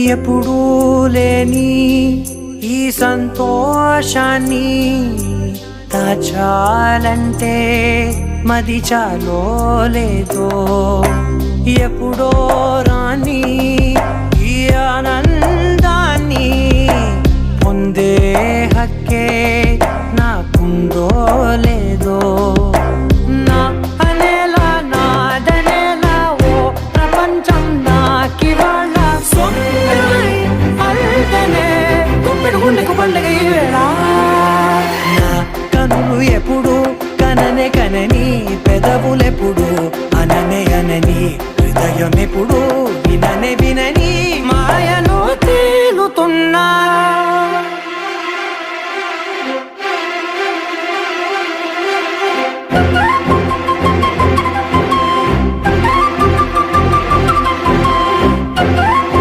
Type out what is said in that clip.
ఎప్పుడూ లేని ఈ సంతోషాన్ని దాచాలంటే మది చాలో లేదో ఎప్పుడో రాని ఈ ఆనందాన్ని పొందే హక్కే నాకుందో లేదో నా అనేలా నాదనేలా ఓ ప్రపంచం నాకివాళ్ళ సొంతమై అల్దనే గుప్పెడు గుండెకు పండగ ఈ వేళ నా కనులు ఎప్పుడు కననే కనని పెదవులెప్పుడు అననే అనని హృదయం ఎప్పుడు విననే వినని మాయలో తేలుతున్నా